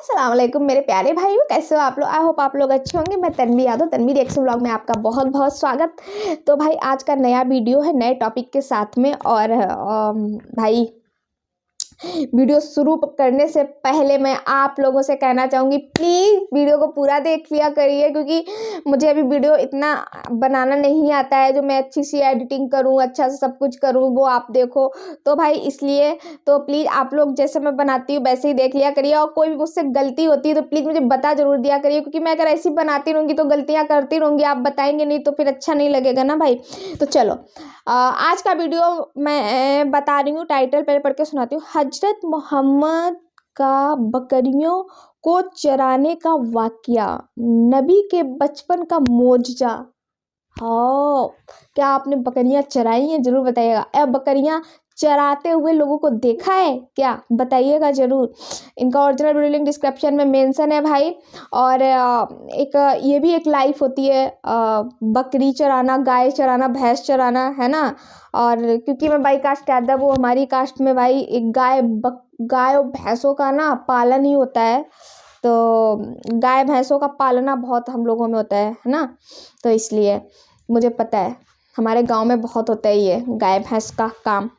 अस्सलाम वालेकुम मेरे प्यारे भाइयों, कैसे हो आप लोग। आई होप आप लोग अच्छे होंगे। मैं तन्वी यादव, तन्वी रिएक्शन व्लॉग में आपका बहुत बहुत स्वागत। तो भाई आज का नया वीडियो है नए टॉपिक के साथ में। और भाई वीडियो शुरू करने से पहले मैं आप लोगों से कहना चाहूँगी, प्लीज़ वीडियो को पूरा देख लिया करिए, क्योंकि मुझे अभी वीडियो इतना बनाना नहीं आता है जो मैं अच्छी सी एडिटिंग करूँ, अच्छा से सब कुछ करूँ, वो आप देखो। तो भाई इसलिए तो प्लीज़ आप लोग जैसे मैं बनाती हूँ वैसे ही देख लिया करिए। और कोई भी मुझसे गलती होती है तो प्लीज़ मुझे बता ज़रूर दिया करिए, क्योंकि मैं अगर ऐसी बनाती रहूँगी तो गलतियाँ करती रहूँगी, आप बताएंगे नहीं तो फिर अच्छा नहीं लगेगा ना भाई। तो चलो आज का वीडियो मैं बता रही हूँ, टाइटल पहले पढ़ के सुनाती हूँ। हजरत मोहम्मद का बकरियों को चराने का वाकया, नबी के बचपन का मोजजा। हाँ, क्या आपने बकरियां चराई हैं? जरूर बताइएगा। अब बकरियां चराते हुए लोगों को देखा है क्या? बताइएगा जरूर। इनका ओरिजिनल वीडियो लिंक डिस्क्रिप्शन में मेंशन है भाई। और एक ये भी एक लाइफ होती है, बकरी चराना, गाय चराना, भैंस चराना, है ना। और क्योंकि मैं बाई कास्ट अदब हूँ, हमारी कास्ट में भाई एक गाय और भैंसों का ना पालन ही होता है। तो गाय भैंसों का पालना बहुत हम लोगों में होता है ना। तो इसलिए मुझे पता है, हमारे गांव में बहुत होता है ये गाय भैंस का काम।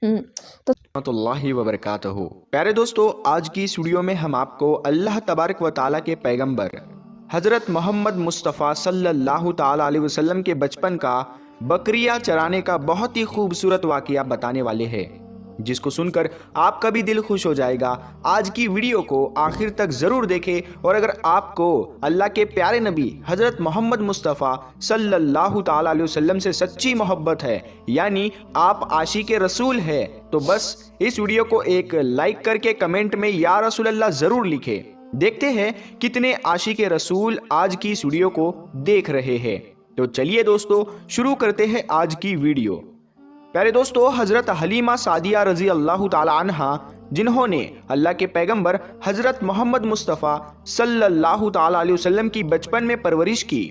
तो रहमतुल्लाहि व बरकातहू। प्यारे दोस्तों, आज की इस वीडियो में हम आपको अल्लाह तबारक व ताला के पैगंबर हज़रत मोहम्मद मुस्तफ़ा सल्लल्लाहु ताला अलैहि वसल्लम के बचपन का बकरियां चराने का बहुत ही खूबसूरत वाक़या बताने वाले हैं, जिसको सुनकर आपका भी दिल खुश हो जाएगा। आज की वीडियो को आखिर तक ज़रूर देखें। और अगर आपको अल्लाह के प्यारे नबी हज़रत मोहम्मद मुस्तफ़ा सल्लल्लाहु ताला अलैहि वसल्लम से सच्ची मोहब्बत है, यानी आप आशिक़े रसूल है, तो बस इस वीडियो को एक लाइक करके कमेंट में या रसूल अल्लाह ज़रूर लिखें। देखते हैं कितने आशिक़े रसूल आज की इस वीडियो को देख रहे हैं। तो चलिए दोस्तों, शुरू करते हैं आज की वीडियो। प्यारे दोस्तों, हज़रत हलीमा सादिया रज़ी अल्लाह ताला अन्हा, जिन्होंने अल्लाह के पैगंबर हज़रत मोहम्मद मुस्तफ़ा सल्लल्लाहु ताला अलैहि वसल्लम की बचपन में परवरिश की,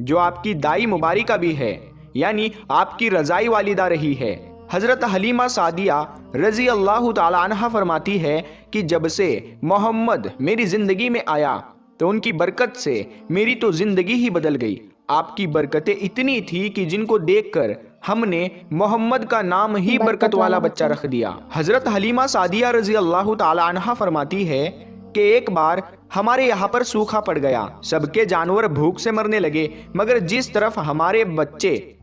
जो आपकी दाई मुबारिका भी है, यानी आपकी रज़ाई वालिदा रही है। हज़रत हलीमा सादिया रज़ी अल्लाह ताला अन्हा फरमाती है कि जब से मोहम्मद मेरी ज़िंदगी में आया तो उनकी बरकत से मेरी तो ज़िंदगी ही बदल गई। आपकी बरकतें इतनी थी कि जिनको देखकर हमने मोहम्मद का नाम ही बरकत वाला बच्चा रख दिया। हज़रत हलीमा सादिया रज़ी अल्लाह ताला अन्हा फरमाती है कि एक बार हमारे यहाँ पर सूखा पड़ गया, सबके जानवर भूख से मरने लगे, मगर जिस तरफ हमारे बच्चे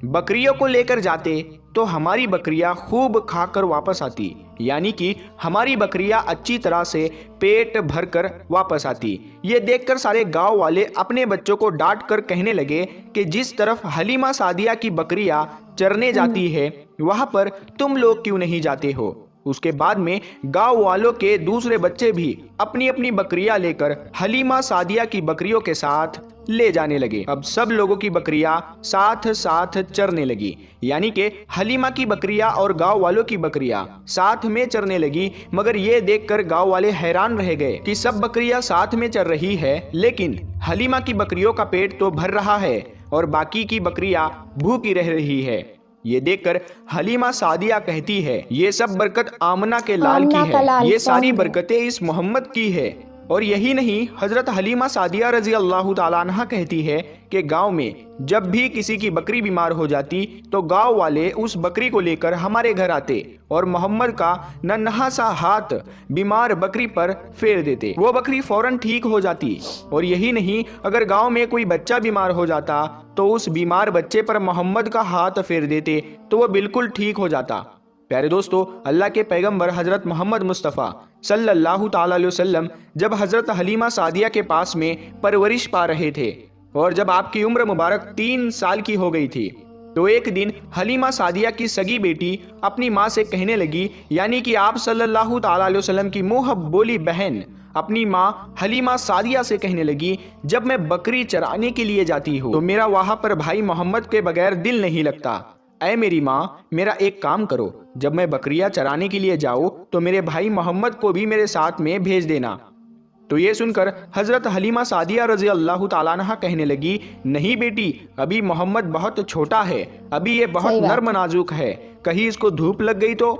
बकरियों को लेकर जाते तो हमारी बकरियां खूब खाकर वापस आती, यानी कि हमारी बकरियां अच्छी तरह से पेट भरकर वापस आती। ये देखकर सारे गांव वाले अपने बच्चों को डांट कर कहने लगे कि जिस तरफ हलीमा सादिया की बकरियां चरने जाती है वहां पर तुम लोग क्यों नहीं जाते हो। उसके बाद में गांव वालों के दूसरे बच्चे भी अपनी अपनी बकरियां लेकर हलीमा सादिया की बकरियों के साथ ले जाने लगे। अब सब लोगों की बकरियां साथ साथ चरने लगी, यानी कि हलीमा की बकरियां और गांव वालों की बकरियां साथ में चरने लगी। मगर ये देखकर गांव वाले हैरान रह गए कि सब बकरियां साथ में चर रही है, लेकिन हलीमा की बकरियों का पेट तो भर रहा है और बाकी की बकरियां भूखी रह रही है। ये देखकर हलीमा सादिया कहती है, ये सब बरकत आमना के लाल की है, ये सारी बरकतें इस मोहम्मद की है। और यही नहीं, हज़रत हलीमा सादिया रज़ी अल्लाह ताला अन्हा कहती है कि गांव में जब भी किसी की बकरी बीमार हो जाती तो गांव वाले उस बकरी को लेकर हमारे घर आते और मोहम्मद का नन्हा सा हाथ बीमार बकरी पर फेर देते, वो बकरी फौरन ठीक हो जाती। और यही नहीं, अगर गांव में कोई बच्चा बीमार हो जाता तो उस बीमार बच्चे पर मोहम्मद का हाथ फेर देते तो वह बिल्कुल ठीक हो जाता। प्यारे दोस्तों, अल्लाह के पैगंबर हज़रत मोहम्मद मुस्तफ़ा सल्लल्लाहु ताला अलैहि वसल्लम जब हज़रत हलीमा सादिया के पास में परवरिश पा रहे थे और जब आपकी उम्र मुबारक 3 साल की हो गई थी, तो एक दिन हलीमा सादिया की सगी बेटी अपनी माँ से कहने लगी, यानी कि आप सल्लल्लाहु ताला अलैहि वसल्लम की मुँह बोली बहन अपनी माँ हलीमा सादिया से कहने लगी, जब मैं बकरी चराने के लिए जाती हूँ तो मेरा वहाँ पर भाई मोहम्मद के बगैर दिल नहीं लगता। ऐ मेरी माँ, मेरा एक काम करो, जब मैं बकरियां चराने के लिए जाऊँ तो मेरे भाई मोहम्मद को भी मेरे साथ में भेज देना। तो ये सुनकर हज़रत हलीमा सादिया रज़ी अल्लाह ताला अन्हा कहने लगी, नहीं बेटी, अभी मोहम्मद बहुत छोटा है, अभी ये बहुत नर्म नाजुक है, कहीं इसको धूप लग गई तो।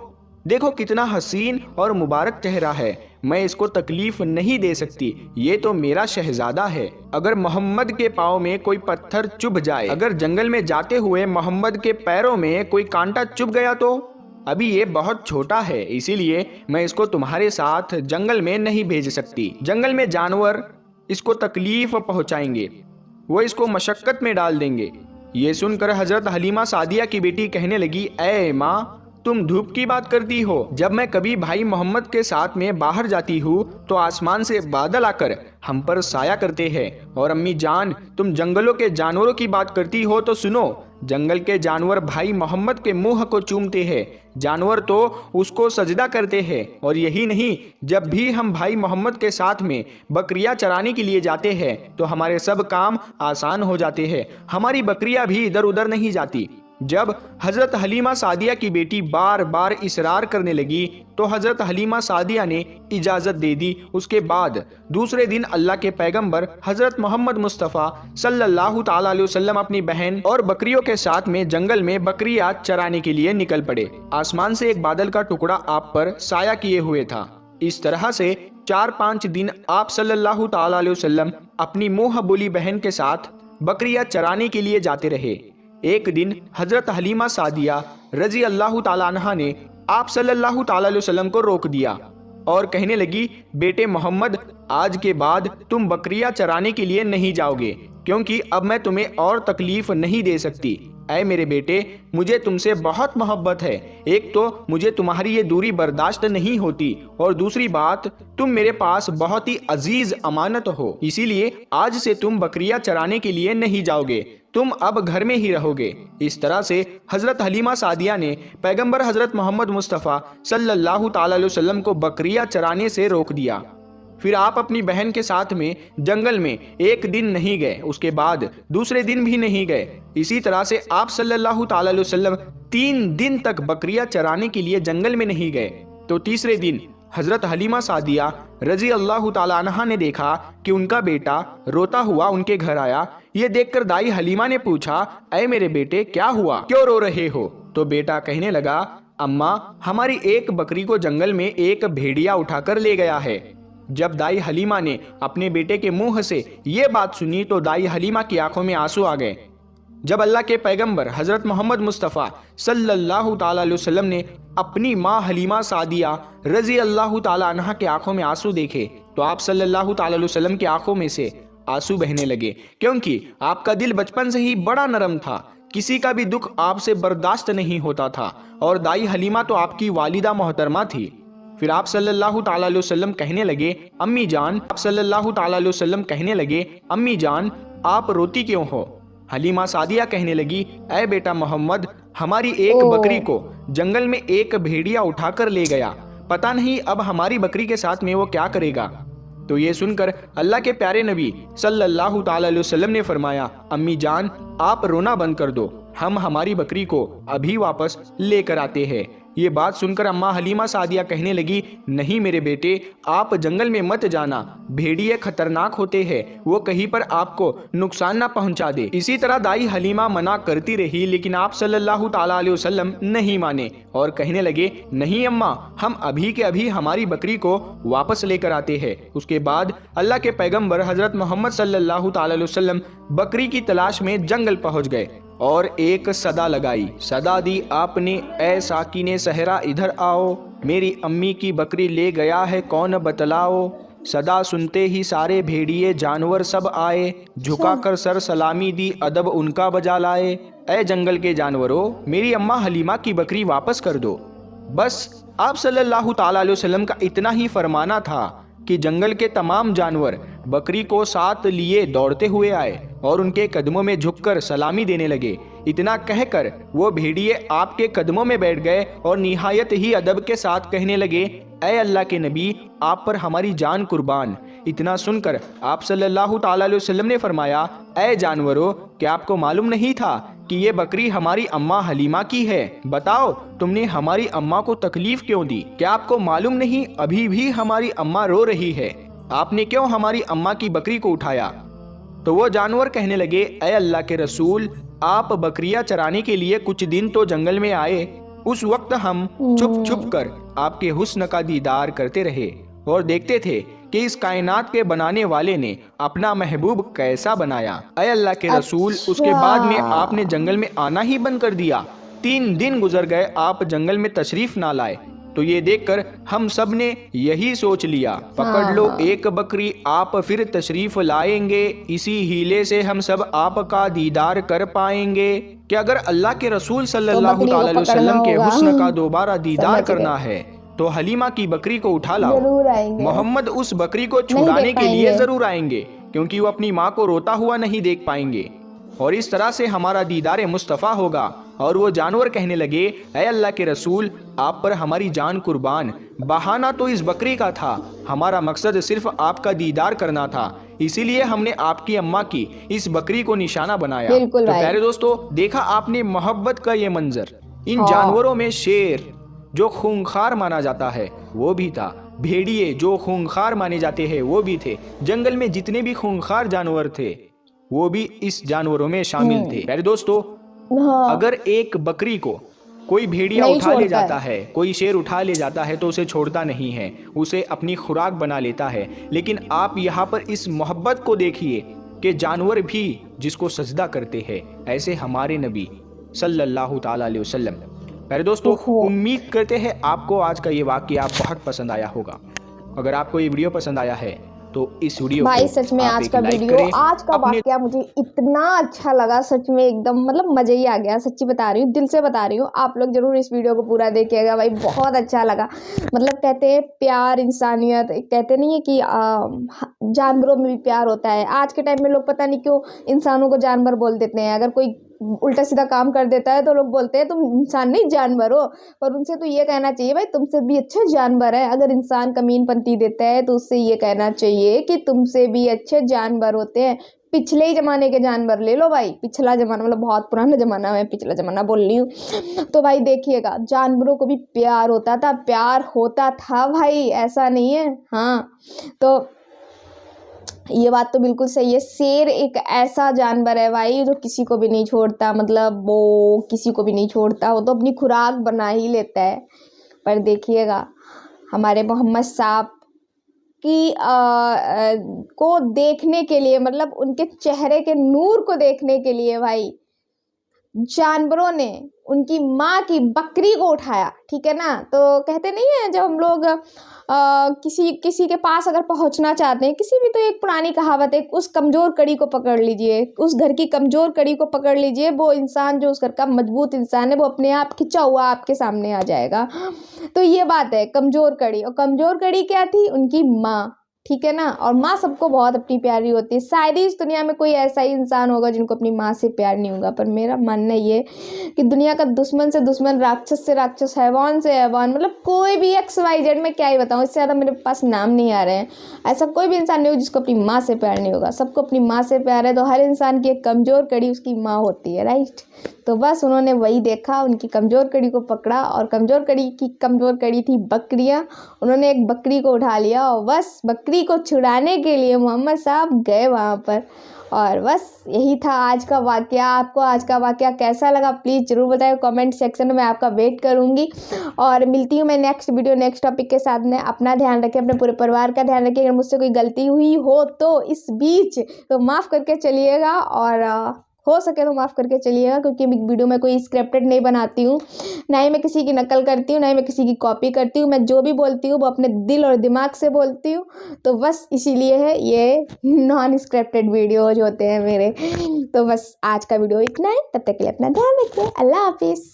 देखो कितना हसीन और मुबारक चेहरा है, मैं इसको तकलीफ नहीं दे सकती, ये तो मेरा शहजादा है। अगर मोहम्मद के पाँव में कोई पत्थर चुभ जाए, अगर जंगल में जाते हुए मोहम्मद के पैरों में कोई कांटा चुभ गया तो? अभी ये बहुत छोटा है, इसीलिए मैं इसको तुम्हारे साथ जंगल में नहीं भेज सकती। जंगल में जानवर इसको तकलीफ पहुंचाएंगे, वो इसको मशक्कत में डाल देंगे। ये सुनकर हजरत हलीमा सादिया की बेटी कहने लगी, ऐ माँ, तुम धूप की बात करती हो। जब मैं कभी भाई मोहम्मद के साथ में बाहर जाती हूँ तो आसमान से बादल आकर हम पर साया करते हैं। और अम्मी जान, तुम जंगलों के जानवरों की बात करती हो तो सुनो, जंगल के जानवर भाई मोहम्मद के मुंह को चूमते हैं, जानवर तो उसको सजदा करते हैं। और यही नहीं, जब भी हम भाई मोहम्मद के साथ में बकरियां चराने के लिए जाते हैं तो हमारे सब काम आसान हो जाते हैं, हमारी बकरियां भी इधर उधर नहीं जाती। जब हजरत हलीमा सादिया की बेटी बार बार इसरार करने लगी तो हजरत हलीमा सादिया ने इजाज़त दे दी। उसके बाद दूसरे दिन अल्लाह के पैगंबर हजरत मोहम्मद मुस्तफ़ा सल्लल्लाहु ताला अलैहि वसल्लम अपनी बहन और बकरियों के साथ में जंगल में बकरियां चराने के लिए निकल पड़े। आसमान से एक बादल का टुकड़ा आप पर साया किए हुए था। इस तरह से 4-5 दिन आप सल्लल्लाहु ताला अलैहि वसल्लम अपनी मुँह बोली बहन के साथ बकरियां चराने के लिए जाते रहे। एक दिन हजरत हलीमा सादिया रजी अल्लाह ताला अन्हा ने आप सल्लल्लाहु ताला अलैहि वसल्लम को रोक दिया और कहने लगी, बेटे मोहम्मद, आज के बाद तुम बकरियां चराने के लिए नहीं जाओगे, क्योंकि अब मैं तुम्हें और तकलीफ नहीं दे सकती। ऐ मेरे बेटे, मुझे तुमसे बहुत मोहब्बत है। एक तो मुझे तुम्हारी ये दूरी बर्दाश्त नहीं होती, और दूसरी बात, तुम मेरे पास बहुत ही अजीज अमानत हो, इसीलिए आज से तुम बकरियां चराने के लिए नहीं जाओगे, तुम अब घर में ही रहोगे। इस तरह से हजरत हलीमा सादिया ने पैगंबर हजरत मोहम्मद मुस्तफ़ा सल्लल्लाहु ताला अलैहि वसल्लम को बकरियां चराने से रोक दिया। फिर आप अपनी बहन के साथ में जंगल में एक दिन नहीं गए, उसके बाद दूसरे दिन भी नहीं गए। इसी तरह से आप सल्लल्लाहु ताला अलैहि वसल्लम 3 दिन तक बकरियां चराने के लिए जंगल में नहीं गए। तो तीसरे दिन हजरत हलीमा सादिया रजी अल्लाह ताला अन्हा ने देखा कि उनका बेटा रोता हुआ उनके घर आया। ये देखकर दाई हलीमा ने पूछा, ऐ मेरे बेटे, क्या हुआ, क्यों रो रहे हो? तो बेटा कहने लगा, अम्मा, हमारी एक बकरी को जंगल में एक भेड़िया उठाकर ले गया है। जब दाई हलीमा ने अपने बेटे के मुंह से ये बात सुनी तो दाई हलीमा की आंखों में आंसू आ गए। जब अल्लाह के पैगंबर हजरत मोहम्मद मुस्तफ़ा सल्लल्लाहु ताला अलैहि वसल्लम ने अपनी माँ हलीमा सादिया रजी अल्लाह ताला अन्हा के आंखों में आंसू देखे तो आप सल्लल्लाहु ताला अलैहि वसल्लम की आंखों में से आंसू बहने लगे, क्योंकि आपका दिल बचपन से ही बड़ा नरम था, किसी का भी दुख आपसे बर्दाश्त नहीं होता था। और दाई हलीमा तो आपकी वालिदा मोहतरमा थी। फिर आप सल्लल्लाहु ताला अलैहि वसल्लम कहने लगे, अम्मी जान, आप सल्लल्लाहु ताला अलैहि वसल्लम कहने लगे, अम्मी जान, आप रोती क्यों हो? हलीमा सादिया कहने लगी, ऐ बेटा मोहम्मद, हमारी एक बकरी को जंगल में एक भेड़िया उठाकर ले गया, पता नहीं अब हमारी बकरी के साथ में वो क्या करेगा। तो ये सुनकर अल्लाह के प्यारे नबी सल्लल्लाहु ताला अलैहि वसल्लम ने फरमाया, अम्मी जान, आप रोना बंद कर दो, हम हमारी बकरी को अभी वापस लेकर आते हैं। ये बात सुनकर अम्मा हलीमा सादिया कहने लगी, नहीं मेरे बेटे, आप जंगल में मत जाना, भेड़िए खतरनाक होते हैं, वो कहीं पर आपको नुकसान ना पहुंचा दे। इसी तरह दाई हलीमा मना करती रही, लेकिन आप सल्लल्लाहु ताला अलैहि वसल्लम नहीं माने और कहने लगे, नहीं अम्मा, हम अभी के अभी हमारी बकरी को वापस लेकर आते हैं। उसके बाद अल्लाह के पैगंबर हजरत मोहम्मद सल्लल्लाहु ताला अलैहि वसल्लम बकरी की तलाश में जंगल पहुंच गए और एक सदा लगाई। सदा दी आपने, ऐ साकिने सहरा इधर आओ, मेरी अम्मी की बकरी ले गया है कौन बतलाओ। सदा सुनते ही सारे भेड़िए जानवर सब आए, झुकाकर सर सलामी दी अदब उनका बजा लाए। ऐ जंगल के जानवरों, मेरी अम्मा हलीमा की बकरी वापस कर दो। बस आप सल्लल्लाहु ताला अलैहि वसल्लम का इतना ही फरमाना था कि जंगल के तमाम जानवर बकरी को साथ लिए दौड़ते हुए आए और उनके कदमों में झुककर सलामी देने लगे। इतना कहकर वो भेड़िए आपके कदमों में बैठ गए और निहायत ही अदब के साथ कहने लगे, ऐ अल्लाह के नबी, आप पर हमारी जान कुर्बान। इतना सुनकर आप सल्लल्लाहु ताला अलैहि वसल्लम ने फरमाया, ऐ जानवरों, क्या आपको मालूम नहीं था कि ये बकरी हमारी अम्मा हलीमा की है? बताओ, तुमने हमारी अम्मा को तकलीफ क्यों दी? क्या आपको मालूम नहीं अभी भी हमारी अम्मा रो रही है? आपने क्यों हमारी अम्मा की बकरी को उठाया? तो वो जानवर कहने लगे, ऐ अल्लाह के रसूल, आप बकरियां चराने के लिए कुछ दिन तो जंगल में आए, उस वक्त हम छुप छुप कर आपके हुस्न का दीदार करते रहे और देखते थे कि इस कायनात के बनाने वाले ने अपना महबूब कैसा बनाया। अय अल्लाह के रसूल, उसके बाद में आपने जंगल में आना ही बंद कर दिया। 3 दिन गुजर गए, आप जंगल में तशरीफ ना लाए। तो ये देखकर हम सब ने यही सोच लिया, पकड़ लो एक बकरी, आप फिर तशरीफ लाएंगे, इसी हीले से हम सब आपका दीदार कर पाएंगे। कि अगर अल्लाह के रसूल सल्लल्लाहु अलैहि वसल्लम के हुस्न का दोबारा दीदार करना है तो हलीमा की बकरी को उठा लाओ। मोहम्मद उस बकरी को छुड़ाने के लिए जरूर आएंगे, क्योंकि वो अपनी माँ को रोता हुआ नहीं देख पाएंगे और इस तरह से हमारा दीदार मुस्तफ़ा होगा। और वो जानवर कहने लगे, ऐ अल्लाह के रसूल, आप पर हमारी जान कुर्बान, बहाना तो इस बकरी का था, हमारा मकसद सिर्फ आपका दीदार करना था, इसीलिए हमने आपकी अम्मा की इस बकरी को निशाना बनाया। तो प्यारे दोस्तों, देखा आपने मोहब्बत का ये मंजर। इन जानवरों में शेर जो खूंखार माना जाता है वो भी था, भेड़िए जो खूंखार माने जाते हैं वो भी थे, जंगल में जितने भी खूंखार जानवर थे वो भी इस जानवरों में शामिल थे। प्यारे दोस्तों, अगर एक बकरी को कोई भेड़िया उठा ले जाता है, कोई शेर उठा ले जाता है तो उसे छोड़ता नहीं है, उसे अपनी खुराक बना लेता है। लेकिन आप यहाँ पर इस मोहब्बत को देखिए कि जानवर भी जिसको सजदा करते हैं, ऐसे हमारे नबी सल्लल्लाहु ताला अलैहि वसल्लम। प्यारे दोस्तों, उम्मीद करते हैं आपको आज का ये वाक़या बहुत पसंद आया होगा। अगर आपको ये वीडियो पसंद आया है तो इस वीडियो भाई सच में आज का वीडियो, आज का वाकया मुझे इतना अच्छा लगा, सच में एकदम मतलब मज़ा ही आ गया। सच्ची बता रही हूँ, दिल से बता रही हूँ। आप लोग जरूर इस वीडियो को पूरा देखिएगा भाई, बहुत अच्छा लगा। मतलब कहते हैं प्यार, इंसानियत, कहते नहीं है कि जानवरों में भी प्यार होता है। आज के टाइम में लोग पता नहीं क्यों इंसानों को जानवर बोल देते हैं। अगर कोई उल्टा सीधा काम कर देता है तो लोग बोलते हैं तुम इंसान नहीं जानवर हो, पर उनसे तो ये कहना चाहिए भाई तुमसे भी अच्छा जानवर है। अगर इंसान कमीनपंती देता है तो उससे ये कहना चाहिए कि तुमसे भी अच्छे जानवर होते हैं। पिछले ही ज़माने के जानवर ले लो भाई, पिछला ज़माना मतलब बहुत पुराना ज़माना, मैं पिछला ज़माना बोल रही हूँ। तो भाई देखिएगा, जानवरों को भी प्यार होता था, प्यार होता था भाई, ऐसा नहीं है। हाँ, तो ये बात तो बिल्कुल सही है। शेर एक ऐसा जानवर है भाई जो किसी को भी नहीं छोड़ता, मतलब वो किसी को भी नहीं छोड़ता, वो तो अपनी खुराक बना ही लेता है। पर देखिएगा हमारे मोहम्मद साहब की को देखने के लिए, मतलब उनके चेहरे के नूर को देखने के लिए भाई जानवरों ने उनकी माँ की बकरी को उठाया, ठीक है ना। तो कहते नहीं है जब हम लोग किसी के पास अगर पहुंचना चाहते हैं, किसी भी, तो एक पुरानी कहावत है, उस कमज़ोर कड़ी को पकड़ लीजिए, उस घर की कमज़ोर कड़ी को पकड़ लीजिए, वो इंसान जो उस घर का मजबूत इंसान है वो अपने आप खिंचा हुआ आपके सामने आ जाएगा। तो ये बात है कमज़ोर कड़ी, और कमज़ोर कड़ी क्या थी? उनकी माँ, ठीक है ना। और माँ सबको बहुत अपनी प्यारी होती है। शायद इस दुनिया में कोई ऐसा ही इंसान होगा जिनको अपनी माँ से प्यार नहीं होगा। पर मेरा मानना ये कि दुनिया का दुश्मन से दुश्मन, राक्षस से राक्षस, हैवान से हैवान, मतलब कोई भी XYZ में क्या ही बताऊँ, इससे ज़्यादा मेरे पास नाम नहीं आ रहे हैं। ऐसा कोई भी इंसान नहीं होगा जिसको अपनी माँ से प्यार नहीं होगा। सबको अपनी माँ से प्यार है। तो हर इंसान की एक कमज़ोर कड़ी उसकी माँ होती है, राइट। तो बस उन्होंने वही देखा, उनकी कमज़ोर कड़ी को पकड़ा, और कमज़ोर कड़ी थी बकरियां। उन्होंने एक बकरी को उठा लिया और बस बकरी को छुड़ाने के लिए मोहम्मद साहब गए वहाँ पर। और बस यही था आज का वाकया। आपको आज का वाकया कैसा लगा प्लीज़ ज़रूर बताएं कमेंट सेक्शन में, आपका वेट करूँगी। और मिलती हूँ मैं नेक्स्ट वीडियो नेक्स्ट टॉपिक के साथ में। अपना ध्यान रखें, अपने पूरे परिवार का ध्यान रखें। अगर मुझसे कोई गलती हुई हो तो इस बीच तो माफ़ करके चलिएगा, और हो सके तो माफ़ करके चलिएगा, क्योंकि वीडियो में कोई स्क्रिप्टेड नहीं बनाती हूँ, ना ही मैं किसी की नकल करती हूँ, ना ही मैं किसी की कॉपी करती हूँ। मैं जो भी बोलती हूँ वो अपने दिल और दिमाग से बोलती हूँ। तो बस इसीलिए है ये नॉन स्क्रिप्टेड वीडियोज होते हैं मेरे। तो बस आज का वीडियो इतना है, तब तक के लिए अपना ध्यान रखिए। अल्लाह हाफिज़।